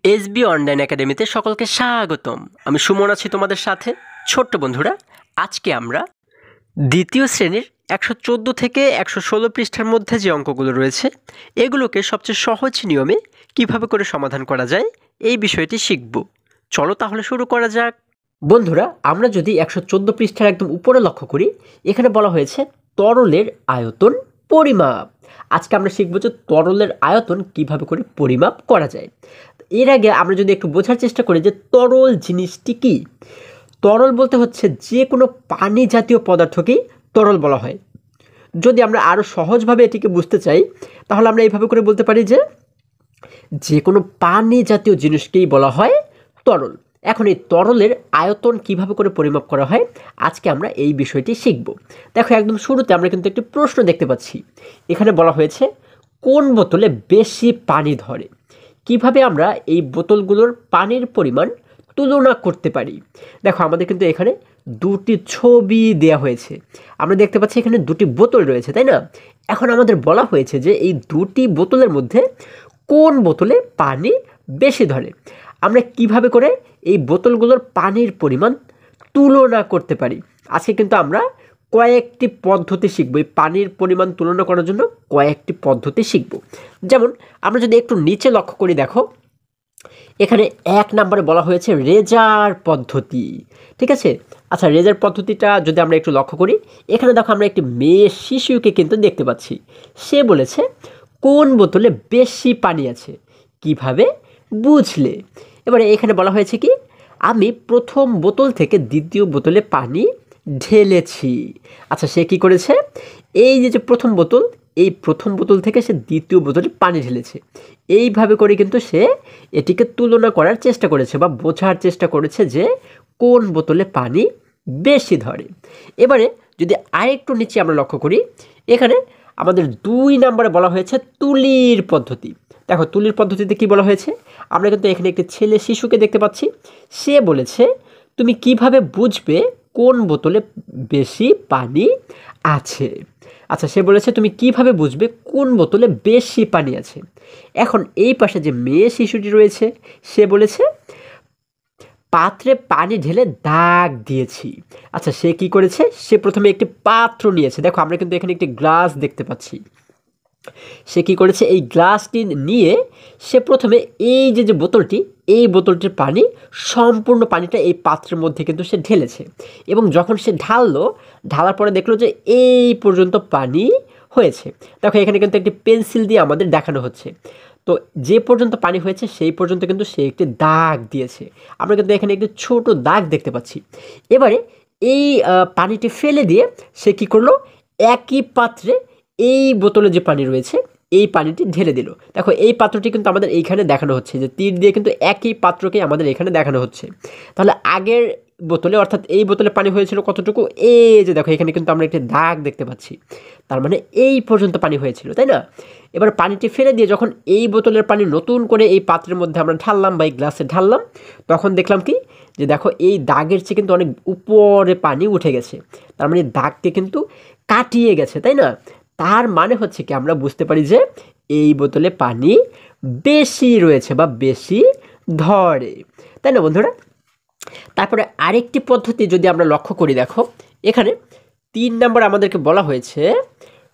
SB online একাডেমিতে সকলকে স্বাগতম। আমি সুমন আছি তোমাদের সাথে। ছোট্ট বন্ধুরা, আজকে আমরা দ্বিতীয় শ্রেণীর 114 থেকে 116 পৃষ্ঠার মধ্যে যে অঙ্কগুলো রয়েছে এগুলোকে সবচেয়ে সহজ নিয়মে কিভাবে করে সমাধান করা যায় এই বিষয়টি শিখব। চলো তাহলে শুরু করা যাক। বন্ধুরা, আমরা যদি 114 পৃষ্ঠার একদম উপরে লক্ষ্য করি, এখানে বলা হয়েছে তরলের আয়তন পরিমাপ। আজকে আমরা শিখব যে তরলের আয়তন কিভাবে করে পরিমাপ করা যায়। এর আগে আমরা যদি একটু বোঝার চেষ্টা করি যে তরল জিনিসটি কি। তরল বলতে হচ্ছে যে কোনো পানি জাতীয় পদার্থকেই তরল বলা হয়। যদি আমরা আরও সহজভাবে এটিকে বুঝতে চাই তাহলে আমরা এইভাবে করে বলতে পারি যে কোনো পানি জাতীয় জিনিসকেই বলা হয় তরল। এখন এই তরলের আয়তন কিভাবে করে পরিমাপ করা হয় আজকে আমরা এই বিষয়টি শিখব। দেখো, একদম শুরুতে আমরা কিন্তু একটি প্রশ্ন দেখতে পাচ্ছি। এখানে বলা হয়েছে কোন বোতলে বেশি পানি ধরে। কিভাবে আমরা এই বোতলগুলোর পানির পরিমাণ তুলনা করতে পারি। দেখো, আমাদের কিন্তু এখানে দুটি ছবি দেয়া হয়েছে। আমরা দেখতে পাচ্ছি এখানে দুটি বোতল রয়েছে, তাই না? এখন আমাদের বলা হয়েছে যে এই দুটি বোতলের মধ্যে কোন বোতলে পানি বেশি ধরে। আমরা কিভাবে করে এই বোতলগুলোর পানির পরিমাণ তুলনা করতে পারি। আজকে কিন্তু আমরা কয়েকটি পদ্ধতি শিখব। এই পানির পরিমাণ তুলনা করার জন্য কয়েকটি পদ্ধতি শিখব। যেমন আমরা যদি একটু নিচে লক্ষ্য করি, দেখো এখানে 1 নম্বরে বলা হয়েছে রেজার পদ্ধতি। ঠিক আছে? আচ্ছা, রেজার পদ্ধতিটা যদি আমরা একটু লক্ষ্য করি, এখানে দেখো আমরা একটি মেয়ে শিশুকে কিন্তু দেখতে পাচ্ছি। সে বলেছে কোন বোতলে বেশি পানি আছে, কিভাবে বুঝলে। এবারে এখানে বলা হয়েছে কি, আমি প্রথম বোতল থেকে দ্বিতীয় বোতলে পানি ঢেলেছি। আচ্ছা, সে কি করেছে, এই যে প্রথম বোতল, এই প্রথম বোতল থেকে সে দ্বিতীয় বোতলে পানি ঢেলেছে। এইভাবে করে কিন্তু সে এটিকে তুলনা করার চেষ্টা করেছে বা বোঝার চেষ্টা করেছে যে কোন বোতলে পানি বেশি ধরে। এবারে যদি আরেকটু নিচে আমরা লক্ষ্য করি, এখানে আমাদের 2 নম্বরে বলা হয়েছে তুলির পদ্ধতি। দেখো, তুলির পদ্ধতিতে কি বলা হয়েছে, আমরা কিন্তু এখানে একটি ছেলে শিশুকে দেখতে পাচ্ছি। সে বলেছে তুমি কিভাবে বুঝবে কোন বোতলে বেশি পানি আছে। আচ্ছা, সে বলেছে তুমি কিভাবে বুঝবে কোন বোতলে বেশি পানি আছে। এখন এই পাশে যে মেয়ে শিশুটি রয়েছে, সে বলেছে পাত্রে পানি ঢেলে দাগ দিয়েছি। আচ্ছা, সে কি করেছে, সে প্রথমে একটি পাত্র নিয়েছে। দেখো, আমরা কিন্তু এখানে একটি গ্লাস দেখতে পাচ্ছি। সে কি করেছে, এই গ্লাসটি নিয়ে সে প্রথমে এই যে বোতলটি, এই বোতলটির পানি, সম্পূর্ণ পানিটা এই পাত্রের মধ্যে কিন্তু সে ঢেলেছে। এবং যখন সে ঢালার পরে দেখলো যে এই পর্যন্ত পানি হয়েছে। দেখো, এখানে কিন্তু একটি পেন্সিল দিয়ে আমাদের দেখানো হচ্ছে। তো যে পর্যন্ত পানি হয়েছে সেই পর্যন্ত কিন্তু সে একটি দাগ দিয়েছে। আমরা কিন্তু এখানে একটি ছোট দাগ দেখতে পাচ্ছি। এবারে এই পানিটি ফেলে দিয়ে সে কি করলো, একই পাত্রে এই বোতলে যে পানি রয়েছে এই পানিটি ঢেলে দিল। দেখো, এই পাত্রটি কিন্তু আমাদের এইখানে দেখানো হচ্ছে, যে তীর দিয়ে কিন্তু একই পাত্রকে আমাদের এখানে দেখানো হচ্ছে। তাহলে আগের বোতলে, অর্থাৎ এই বোতলে পানি হয়েছিল কতটুকু, এই যে দেখো এখানে কিন্তু আমরা একটি দাগ দেখতে পাচ্ছি। তার মানে এই পর্যন্ত পানি হয়েছিল, তাই না? এবার পানিটি ফেলে দিয়ে যখন এই বোতলের পানি নতুন করে এই পাত্রের মধ্যে আমরা ঢাললাম বা এই গ্লাসে ঢাললাম, তখন দেখলাম কি, যে দেখো এই দাগের চেয়ে কিন্তু অনেক উপরে পানি উঠে গেছে। তার মানে দাগকে কিন্তু কাটিয়ে গেছে, তাই না? তার মানে হচ্ছে কি, আমরা বুঝতে পারি যে এই বোতলে পানি বেশি রয়েছে বা বেশি ধরে, তাই না বন্ধুরা? তারপরে আরেকটি পদ্ধতি যদি আমরা লক্ষ্য করি, দেখো এখানে 3 নম্বর আমাদেরকে বলা হয়েছে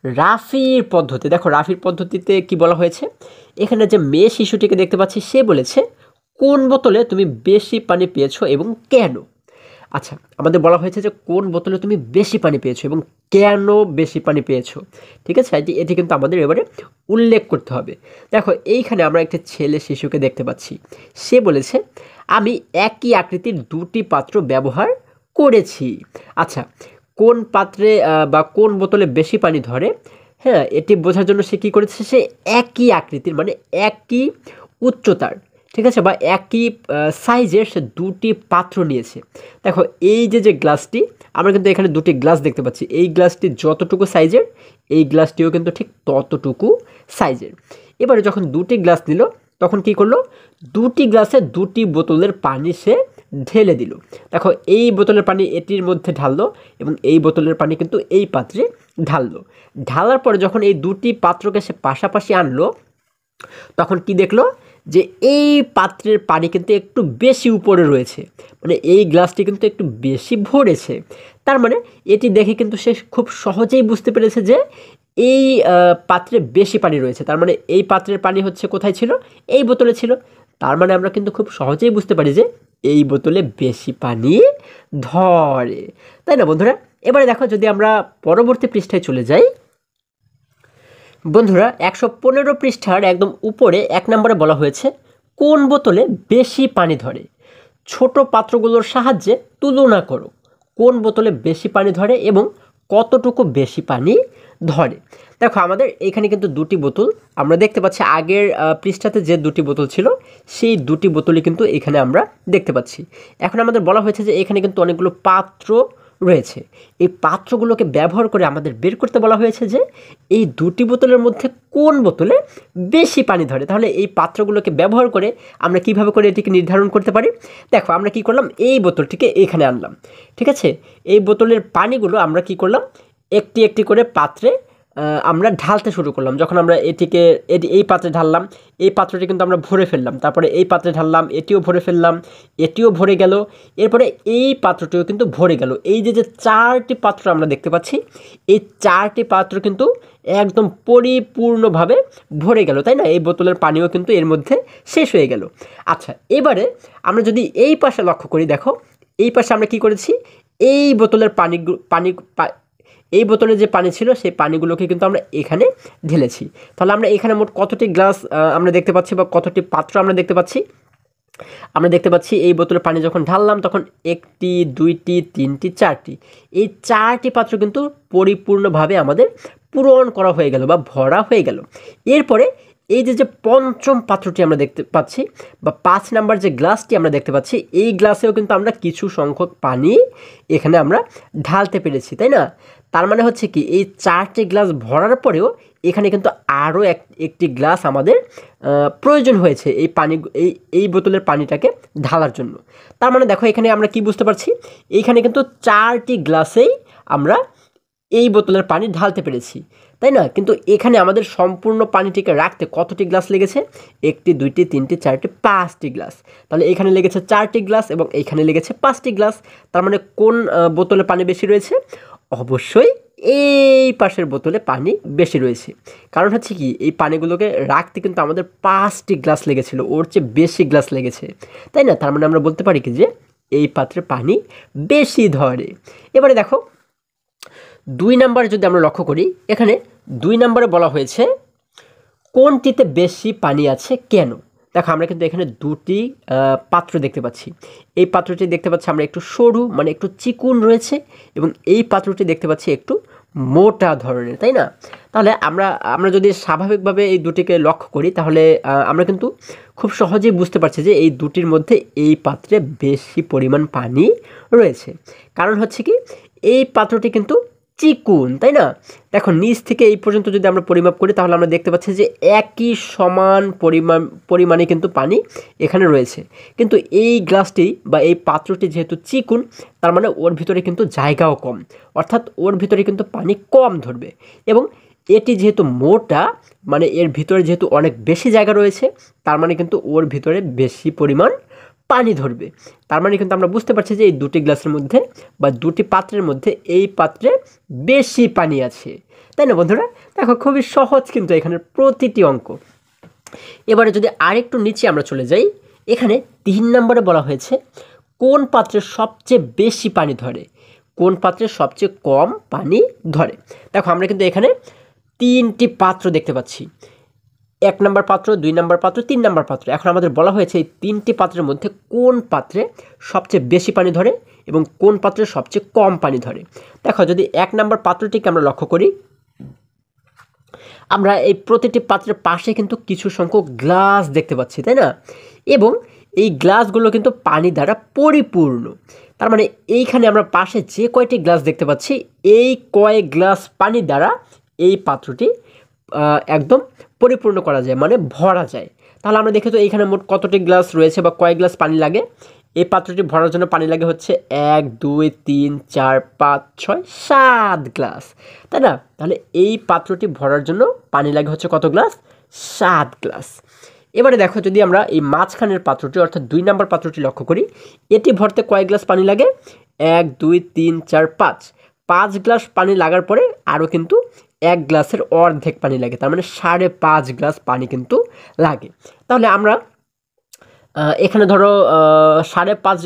রাফির পদ্ধতি। দেখো, রাফির পদ্ধতিতে কি বলা হয়েছে, এখানে যে মেয়ে শিশুটিকে দেখতে পাচ্ছি, সে বলেছে কোন বোতলে তুমি বেশি পানি পেয়েছো এবং কেন। আচ্ছা, আমাদের বলা হয়েছে যে কোন বোতলে তুমি বেশি পানি পেয়েছো এবং কেন বেশি পানি পেয়েছো। ঠিক আছে, এটি কিন্তু আমাদের এবারে উল্লেখ করতে হবে। দেখো, এইখানে আমরা একটা ছেলে শিশুকে দেখতে পাচ্ছি। সে বলেছে আমি একই আকৃতির 2টি পাত্র ব্যবহার করেছি। আচ্ছা, কোন পাত্রে বা কোন বোতলে বেশি পানি ধরে, হ্যাঁ, এটি বোঝার জন্য সে কী করেছে, সে একই আকৃতির মানে একই উচ্চতার, ঠিক আছে, বা একই সাইজের সে 2টি পাত্র নিয়েছে। দেখো, এই যে গ্লাসটি, আমরা কিন্তু এখানে 2টি গ্লাস দেখতে পাচ্ছি। এই গ্লাসটি যতটুকু সাইজের, এই গ্লাসটিও কিন্তু ঠিক ততটুকু সাইজের। এবারে যখন 2টি গ্লাস নিল, তখন কি করলো, 2টি গ্লাসে 2টি বোতলের পানি সে ঢেলে দিল। দেখো, এই বোতলের পানি এটির মধ্যে ঢাললো এবং এই বোতলের পানি কিন্তু এই পাত্রে ঢাললো। ঢালার পরে যখন এই 2টি পাত্রকে সে পাশাপাশি আনলো, তখন কি দেখলো, যে এই পাত্রের পানি কিন্তু একটু বেশি উপরে রয়েছে, মানে এই গ্লাসটি কিন্তু একটু বেশি ভরেছে। তার মানে এটি দেখে কিন্তু সে খুব সহজেই বুঝতে পেরেছে যে এই পাত্রে বেশি পানি রয়েছে। তার মানে এই পাত্রের পানি হচ্ছে কোথায় ছিল? এই বোতলে ছিল। তার মানে আমরা কিন্তু খুব সহজেই বুঝতে পারি যে এই বোতলে বেশি পানি ধরে, তাই না বন্ধুরা? এবারে দেখো, যদি আমরা পরবর্তী পৃষ্ঠায় চলে যাই বন্ধুরা, 115 পৃষ্ঠার একদম উপরে 1 নম্বরে বলা হয়েছে কোন বোতলে বেশি পানি ধরে? ছোট পাত্রগুলোর সাহায্যে তুলনা করো কোন বোতলে বেশি পানি ধরে এবং কতটুকু বেশি পানি ধরে। দেখো, আমাদের এখানে কিন্তু দুটি বোতল আমরা দেখতে পাচ্ছি। আগের পৃষ্ঠাতে যে দুটি বোতল ছিল সেই দুটি বোতলই কিন্তু এখানে আমরা দেখতে পাচ্ছি। এখন আমাদের বলা হয়েছে যে এখানে কিন্তু অনেকগুলো পাত্র রয়েছে। এই পাত্রগুলোকে ব্যবহার করে আমাদের বের করতে বলা হয়েছে যে এই দুটি বোতলের মধ্যে কোন বোতলে বেশি পানি ধরে। তাহলে এই পাত্রগুলোকে ব্যবহার করে আমরা কিভাবে করে এটিকে নির্ধারণ করতে পারি? দেখো, আমরা কি করলাম, এই বোতলটিকে এখানে আনলাম, ঠিক আছে? এই বোতলের পানিগুলো আমরা কি করলাম, একটি একটি করে পাত্রে আমরা ঢালতে শুরু করলাম। যখন আমরা এটিকে এই পাত্রে ঢাললাম, এই পাত্রটি কিন্তু আমরা ভরে ফেললাম। তারপরে এই পাত্রে ঢাললাম, এটিও ভরে ফেললাম, এটিও ভরে গেল। এরপরে এই পাত্রটিও কিন্তু ভরে গেল। এই যে 4টি পাত্র আমরা দেখতে পাচ্ছি, এই 4টি পাত্র কিন্তু একদম পরিপূর্ণভাবে ভরে গেল, তাই না? এই বোতলের পানিও কিন্তু এর মধ্যে শেষ হয়ে গেল। আচ্ছা, এবারে আমরা যদি এই পাশে লক্ষ্য করি, দেখো এই পাশে আমরা কি করেছি, এই বোতলের এই বোতলে যে পানি ছিল সেই পানিগুলোকে কিন্তু আমরা এখানে ঢেলেছি। তাহলে আমরা এখানে মোট কতটি গ্লাস আমরা দেখতে পাচ্ছি বা কতটি পাত্র আমরা দেখতে পাচ্ছি? আমরা দেখতে পাচ্ছি এই বোতলে পানি যখন ঢাললাম তখন 1টি 2টি 3টি 4টি, এই 4টি পাত্র কিন্তু পরিপূর্ণভাবে আমাদের পূরণ করা হয়ে গেল বা ভরা হয়ে গেল। এরপরে এই যে পঞ্চম পাত্রটি আমরা দেখতে পাচ্ছি বা 5 নাম্বার যে গ্লাসটি আমরা দেখতে পাচ্ছি, এই গ্লাসেও কিন্তু আমরা কিছু সংখ্যক পানি এখানে আমরা ঢালতে পেরেছি, তাই না? তার মানে হচ্ছে কি, এই 4টি গ্লাস ভরার পরেও এখানে কিন্তু আরও একটি গ্লাস আমাদের প্রয়োজন হয়েছে এই বোতলের পানিটাকে ঢালার জন্য। তার মানে দেখো, এখানে আমরা কি বুঝতে পারছি, এইখানে কিন্তু 4টি গ্লাসেই আমরা এই বোতলের পানি ঢালতে পেরেছি, তাই না? কিন্তু এখানে আমাদের সম্পূর্ণ পানিটিকে রাখতে কতটি গ্লাস লেগেছে? 1টি 2টি 3টি 4টি 5টি গ্লাস। তাহলে এখানে লেগেছে 4টি গ্লাস এবং এইখানে লেগেছে 5টি গ্লাস। তার মানে কোন বোতলে পানি বেশি রয়েছে? অবশ্যই এই পাশের বোতলে পানি বেশি রয়েছে। কারণ হচ্ছে কি, এই পানিগুলোকে রাখতে কিন্তু আমাদের 5টি গ্লাস লেগেছিল, ওর চেয়ে বেশি গ্লাস লেগেছে, তাই না? তার মানে আমরা বলতে পারি কি যে এই পাত্রে পানি বেশি ধরে। এবারে দেখো, 2 নাম্বারে যদি আমরা লক্ষ্য করি, এখানে 2 নাম্বারে বলা হয়েছে কোনটিতে বেশি পানি আছে কেন? দেখো, আমরা কিন্তু এখানে দুটি পাত্র দেখতে পাচ্ছি। এই পাত্রটি দেখতে পাচ্ছি আমরা একটু সরু, মানে একটু চিকুন রয়েছে, এবং এই পাত্রটি দেখতে পাচ্ছি একটু মোটা ধরনের, তাই না? তাহলে আমরা যদি স্বাভাবিকভাবে এই দুটিকে লক্ষ্য করি তাহলে আমরা কিন্তু খুব সহজেই বুঝতে পারছি যে এই দুটির মধ্যে এই পাত্রে বেশি পরিমাণ পানি রয়েছে। কারণ হচ্ছে কি, এই পাত্রটি কিন্তু চিকুন, তাই না? দেখো, নিচ থেকে এই পর্যন্ত যদি আমরা পরিমাপ করি তাহলে আমরা দেখতে পাচ্ছি যে একই সমান পরিমাণে কিন্তু পানি এখানে রয়েছে। কিন্তু এই গ্লাসটি বা এই পাত্রটি যেহেতু চিকুন, তার মানে ওর ভিতরে কিন্তু জায়গাও কম, অর্থাৎ ওর ভিতরে কিন্তু পানি কম ধরবে। এবং এটি যেহেতু মোটা, মানে এর ভিতরে যেহেতু অনেক বেশি জায়গা রয়েছে, তার মানে কিন্তু ওর ভিতরে বেশি পরিমাণ পানি ধরবে। তার মানে কিন্তু আমরা বুঝতে পারছি যে এই দুটি গ্লাসের মধ্যে বা দুটি পাত্রের মধ্যে এই পাত্রে বেশি পানি আছে, তাই না বন্ধুরা? দেখো, খুবই সহজ কিন্তু এখানের প্রতিটি অঙ্ক। এবারে যদি আরেকটু নিচে আমরা চলে যাই, এখানে 3 নম্বরে বলা হয়েছে কোন পাত্রে সবচেয়ে বেশি পানি ধরে, কোন পাত্রে সবচেয়ে কম পানি ধরে। দেখো, আমরা কিন্তু এখানে 3টি পাত্র দেখতে পাচ্ছি, 1 নম্বর পাত্র, 2 নম্বর পাত্র, 3 নম্বর পাত্র। এখন আমাদের বলা হয়েছে এই 3টি পাত্রের মধ্যে কোন পাত্রে সবচেয়ে বেশি পানি ধরে এবং কোন পাত্রে সবচেয়ে কম পানি ধরে। দেখো, যদি 1 নম্বর পাত্রটিকে আমরা লক্ষ্য করি, আমরা এই প্রতিটি পাত্রের পাশে কিন্তু কিছু সংখ্যক গ্লাস দেখতে পাচ্ছি, তাই না? এবং এই গ্লাসগুলো কিন্তু পানি দ্বারা পরিপূর্ণ। তার মানে এইখানে আমরা পাশে যে কয়টি গ্লাস দেখতে পাচ্ছি, এই কয়েক গ্লাস পানি দ্বারা এই পাত্রটি একদম পরিপূর্ণ করা যায়, মানে ভরা যায়। তাহলে আমরা দেখি তো এইখানে মোট কতটি গ্লাস রয়েছে বা কয়েক গ্লাস পানি লাগে। এই পাত্রটি ভরার জন্য পানি লাগে হচ্ছে 1 2 3 4 5 6 7 গ্লাস, তাই না? তাহলে এই পাত্রটি ভরার জন্য পানি লাগে হচ্ছে কত গ্লাস? 7 গ্লাস। এবারে দেখো যদি আমরা এই মাঝখানের পাত্রটি অর্থাৎ 2 নম্বর পাত্রটি লক্ষ্য করি, এটি ভরতে কয় গ্লাস পানি লাগে? 1 2 3 4 5, 5 গ্লাস পানি লাগার পরে আরও কিন্তু 1 গ্লাসের অর্ধেক পানি লাগে, তার মানে 5.5 গ্লাস পানি কিন্তু লাগে। তাহলে আমরা এখানে ধরো 5.5,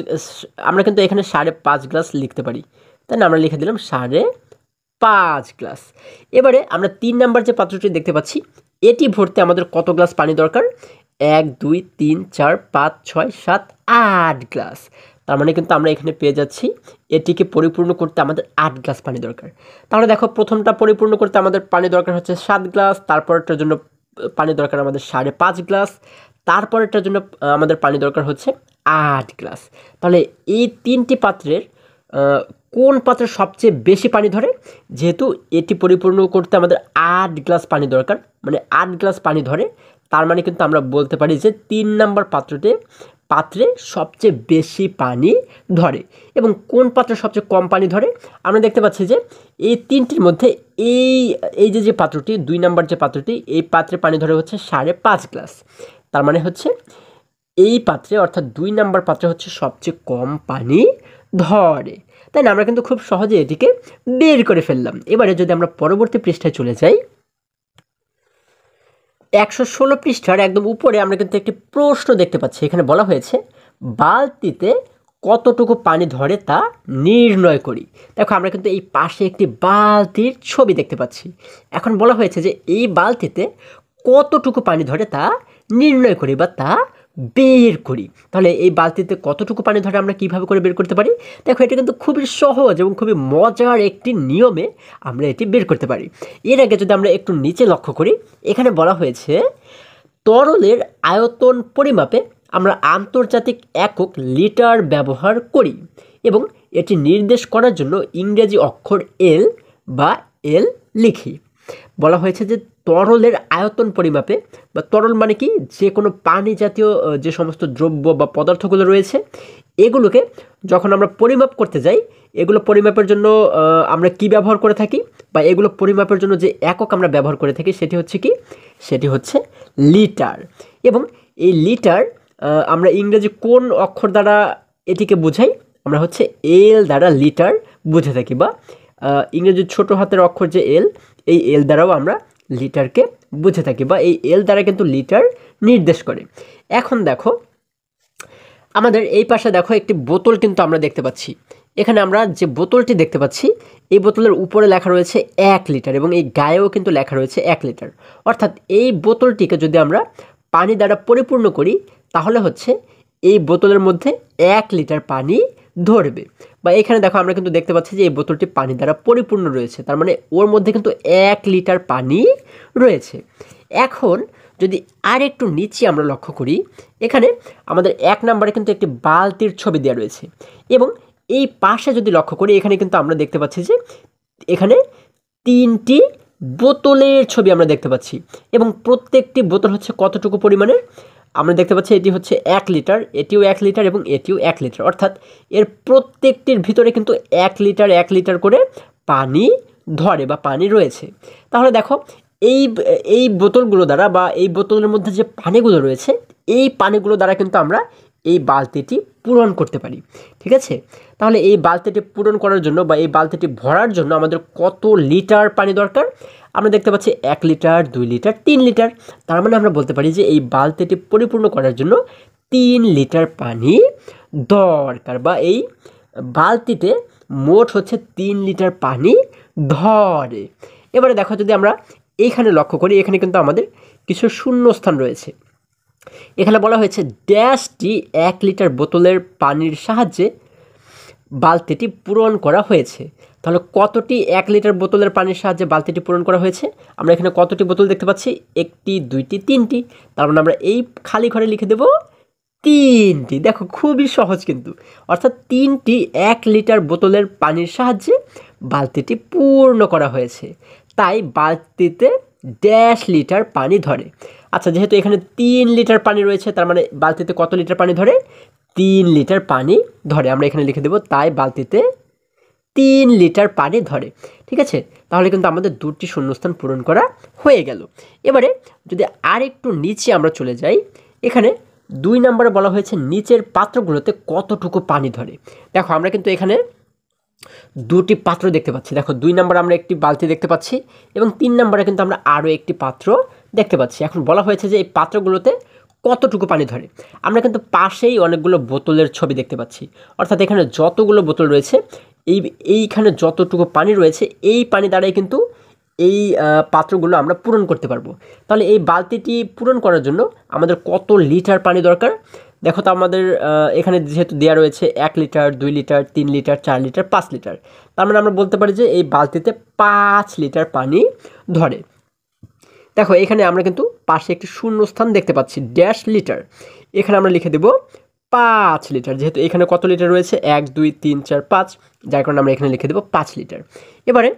আমরা কিন্তু এখানে 5.5 গ্লাস লিখতে পারি, তাই না? আমরা লিখে দিলাম 5.5 গ্লাস। এবারে আমরা 3 নাম্বার যে পাত্রটি দেখতে পাচ্ছি, এটি ভরতে আমাদের কত গ্লাস পানি দরকার? 1 2 3 4 5 6 7 8 গ্লাস। তার মানে কিন্তু আমরা এখানে পেয়ে যাচ্ছি এটিকে পরিপূর্ণ করতে আমাদের 8 গ্লাস পানি দরকার। তাহলে দেখো প্রথমটা পরিপূর্ণ করতে আমাদের পানি দরকার হচ্ছে 7 গ্লাস, তারপরটার জন্য পানি দরকার আমাদের 5.5 গ্লাস, তারপরেরটার জন্য আমাদের পানি দরকার হচ্ছে 8 গ্লাস। তাহলে এই 3টি পাত্রের কোন পাত্রে সবচেয়ে বেশি পানি ধরে? যেহেতু এটি পরিপূর্ণ করতে আমাদের 8 গ্লাস পানি দরকার, মানে 8 গ্লাস পানি ধরে, তার মানে কিন্তু আমরা বলতে পারি যে 3 নাম্বার পাত্রে সবচেয়ে বেশি পানি ধরে। এবং কোন পাত্রে সবচেয়ে কম পানি ধরে? আমরা দেখতে পাচ্ছি যে এই 3টির মধ্যে এই যে পাত্রটি 2 নাম্বার যে পাত্রটি, এই পাত্রে পানি ধরে হচ্ছে 5.5 গ্লাস। তার মানে হচ্ছে এই পাত্রে অর্থাৎ 2 নাম্বার পাত্রে হচ্ছে সবচেয়ে কম পানি ধরে, তাই না? আমরা কিন্তু খুব সহজে এটিকে বের করে ফেললাম। এবারে যদি আমরা পরবর্তী পৃষ্ঠায় চলে যাই, 116 পৃষ্ঠার একদম উপরে আমরা কিন্তু একটি প্রশ্ন দেখতে পাচ্ছি। এখানে বলা হয়েছে বালতিতে কতটুকু পানি ধরে তা নির্ণয় করি। দেখো আমরা কিন্তু এই পাশে একটি বালতির ছবি দেখতে পাচ্ছি। এখন বলা হয়েছে যে এই বালতিতে কতটুকু পানি ধরে তা নির্ণয় করি বা তা বের করি। তাহলে এই বালতিতে কতটুকু পানি ধরে আমরা কিভাবে করে বের করতে পারি? দেখো এটা কিন্তু খুবই সহজ এবং খুবই মজার একটি নিয়মে আমরা এটি বের করতে পারি। এর আগে যদি আমরা একটু নিচে লক্ষ্য করি, এখানে বলা হয়েছে তরলের আয়তন পরিমাপে আমরা আন্তর্জাতিক একক লিটার ব্যবহার করি এবং এটি নির্দেশ করার জন্য ইংরেজি অক্ষর এল বা এল লিখি। বলা হয়েছে যে তরলের আয়তন পরিমাপে, বা তরল মানে কি, যে কোনো পানি জাতীয় যে সমস্ত দ্রব্য বা পদার্থগুলো রয়েছে, এগুলোকে যখন আমরা পরিমাপ করতে যাই, এগুলো পরিমাপের জন্য আমরা কি ব্যবহার করে থাকি, বা এগুলো পরিমাপের জন্য যে একক আমরা ব্যবহার করে থাকি সেটি হচ্ছে কি, সেটি হচ্ছে লিটার। এবং এই লিটার আমরা ইংরেজি কোন অক্ষর দ্বারা এটিকে বোঝাই? আমরা হচ্ছে এল দ্বারা লিটার বুঝে থাকি, বা ইংরেজির ছোট হাতের অক্ষর যে এল, এই এল দ্বারাও আমরা লিটারকে বুঝে থাকি, বা এই এল দ্বারা কিন্তু লিটার নির্দেশ করে। এখন দেখো আমাদের এই পাশে দেখো একটি বোতল কিন্তু আমরা দেখতে পাচ্ছি। এখানে আমরা যে বোতলটি দেখতে পাচ্ছি, এই বোতলের উপরে লেখা রয়েছে 1 লিটার এবং এই গায়েও কিন্তু লেখা রয়েছে 1 লিটার। অর্থাৎ এই বোতলটিকে যদি আমরা পানি দ্বারা পরিপূর্ণ করি, তাহলে হচ্ছে এই বোতলের মধ্যে 1 লিটার পানি ধরবে। বা এখানে দেখো আমরা কিন্তু দেখতে পাচ্ছি যে এই বোতলটি পানি দ্বারা পরিপূর্ণ রয়েছে, তার মানে ওর মধ্যে কিন্তু 1 লিটার পানি রয়েছে। এখন যদি আর একটু নিচে আমরা লক্ষ্য করি, এখানে আমাদের 1 নম্বরে কিন্তু একটি বালতির ছবি দেওয়া রয়েছে এবং এই পাশে যদি লক্ষ্য করি, এখানে কিন্তু আমরা দেখতে পাচ্ছি যে এখানে 3টি বোতলের ছবি আমরা দেখতে পাচ্ছি এবং প্রত্যেকটি বোতল হচ্ছে কতটুকু পরিমাণের? আমরা দেখতে পাচ্ছি এটি হচ্ছে 1 লিটার, এটিও 1 লিটার এবং এটিও 1 লিটার। অর্থাৎ এর প্রত্যেকটির ভিতরে কিন্তু 1 লিটার 1 লিটার করে পানি ধরে বা পানি রয়েছে। তাহলে দেখো এই বোতলগুলো দ্বারা, বা এই বোতলের মধ্যে যে পানিগুলো রয়েছে, এই পানিগুলো দ্বারা কিন্তু আমরা এই বালতিটি পূরণ করতে পারি। ঠিক আছে? তাহলে এই বালতিটি পূরণ করার জন্য বা এই বালতিটি ভরার জন্য আমাদের কত লিটার পানি দরকার? আমরা দেখতে পাচ্ছি 1 লিটার, 2 লিটার, 3 লিটার। তার মানে আমরা বলতে পারি যে এই বালতিটি পরিপূর্ণ করার জন্য 3 লিটার পানি দরকার, বা এই বালতিতে মোট হচ্ছে 3 লিটার পানি ধরে। এবারে দেখো যদি আমরা এইখানে লক্ষ্য করি, এখানে কিন্তু আমাদের কিছু শূন্যস্থান রয়েছে। এখানে বলা হয়েছে ড্যাশটি 1 লিটার বোতলের পানির সাহায্যে বালতিটি পূরণ করা হয়েছে। তাহলে কতটি 1 লিটার বোতলের পানির সাহায্যে বালতিটি পূরণ করা হয়েছে? আমরা এখানে কতটি বোতল দেখতে পাচ্ছি? 1টি, 2টি, 3টি। তার মানে আমরা এই খালি ঘরে লিখে দেব 3টি। দেখো খুবই সহজ কিন্তু। অর্থাৎ 3টি 1 লিটার বোতলের পানির সাহায্যে বালতিটি পূর্ণ করা হয়েছে। তাই বালতিতে ড্যাশ লিটার পানি ধরে। আচ্ছা, যেহেতু এখানে 3 লিটার পানি রয়েছে, তার মানে বালতিতে কত লিটার পানি ধরে? 3 লিটার পানি ধরে। আমরা এখানে লিখে দেব তাই বালতিতে 3 লিটার পানি ধরে। ঠিক আছে, তাহলে কিন্তু আমাদের 2টি শূন্যস্থান পূরণ করা হয়ে গেল। এবারে যদি আরেকটু নিচে আমরা চলে যাই, এখানে 2 নম্বরে বলা হয়েছে নিচের পাত্রগুলোতে কতটুকু পানি ধরে। দেখো আমরা কিন্তু এখানে 2টি পাত্র দেখতে পাচ্ছি। দেখো 2 নম্বরে আমরা একটি বালতি দেখতে পাচ্ছি এবং 3 নম্বরে কিন্তু আমরা আরও একটি পাত্র দেখতে পাচ্ছি। এখন বলা হয়েছে যে এই পাত্রগুলোতে কতটুকু পানি ধরে। আমরা কিন্তু পাশেই অনেকগুলো বোতলের ছবি দেখতে পাচ্ছি, অর্থাৎ এখানে যতগুলো বোতল রয়েছে এইখানে যতটুকু পানি রয়েছে এই পানি দ্বারাই কিন্তু এই পাত্রগুলো আমরা পূরণ করতে পারবো। তাহলে এই বালতিটি পূরণ করার জন্য আমাদের কত লিটার পানি দরকার? দেখো তো আমাদের এখানে যেহেতু দেওয়া রয়েছে 1 litre, 2 litre, 3 litre, 4 litre, 5 litre, তার মানে আমরা বলতে পারি যে এই বালতিতে 5 লিটার পানি ধরে। দেখো এখানে আমরা কিন্তু পাশে একটি শূন্যস্থান দেখতে পাচ্ছি, ড্যাশ লিটার। এখানে আমরা লিখে দেব 5 লিটার, যেহেতু এখানে কত লিটার রয়েছে 1 2 3 4 5, যার কারণে আমরা এখানে লিখে দেব 5 লিটার। এবারে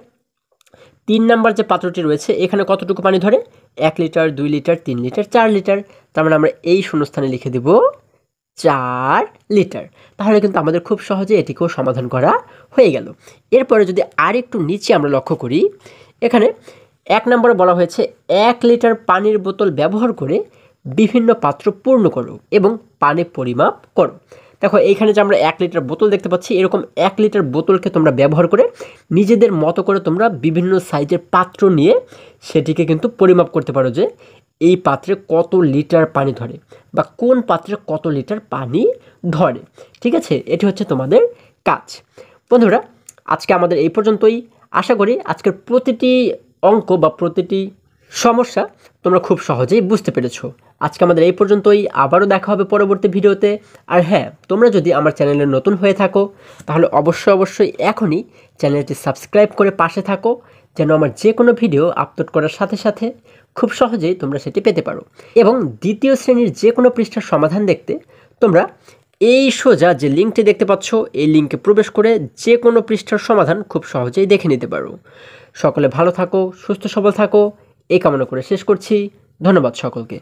3 নাম্বার যে পাত্রটি রয়েছে এখানে কতটুকু পানি ধরে? 1 লিটার, 2 লিটার, 3 লিটার, 4 লিটার, তার মানে আমরা এই শূন্যস্থানে লিখে দেব 4 লিটার। তাহলে কিন্তু আমাদের খুব সহজে এটিকেও সমাধান করা হয়ে গেল। এরপরে যদি আরেকটু নিচে আমরা লক্ষ্য করি, এখানে 1 নম্বরে বলা হয়েছে 1 লিটার পানির বোতল ব্যবহার করে বিভিন্ন পাত্র পূর্ণ করো এবং পানি পরিমাপ করো। দেখো এইখানে যে আমরা 1 লিটার বোতল দেখতে পাচ্ছি, এরকম 1 লিটার বোতলকে তোমরা ব্যবহার করে নিজেদের মতো করে তোমরা বিভিন্ন সাইজের পাত্র নিয়ে সেটিকে কিন্তু পরিমাপ করতে পারো যে এই পাত্রে কত লিটার পানি ধরে বা কোন পাত্রে কত লিটার পানি ধরে। ঠিক আছে, এটি হচ্ছে তোমাদের কাজ। বন্ধুরা, আজকে আমাদের এই পর্যন্তই। আশা করি আজকের প্রতিটি অঙ্ক বা প্রতিটি সমস্যা তোমরা খুব সহজেই বুঝতে পেরেছো। আজকে আমাদের এই পর্যন্তই, আবারও দেখা হবে পরবর্তী ভিডিওতে। আর হ্যাঁ, তোমরা যদি আমার চ্যানেলে নতুন হয়ে থাকো তাহলে অবশ্যই এখনই চ্যানেলটি সাবস্ক্রাইব করে পাশে থাকো, যেন আমার যে কোনো ভিডিও আপলোড করার সাথে সাথে খুব সহজেই তোমরা সেটি পেতে পারো। এবং দ্বিতীয় শ্রেণীর যে কোনো পৃষ্ঠার সমাধান দেখতে তোমরা এই সোজা যে লিঙ্কটি দেখতে পাচ্ছ এই লিঙ্কে প্রবেশ করে যে কোনো পৃষ্ঠার সমাধান খুব সহজেই দেখে নিতে পারো। সকলে ভালো থাকো, সুস্থ সবল থাকো, এই কামনা করে শেষ করছি। ধন্যবাদ সকলকে।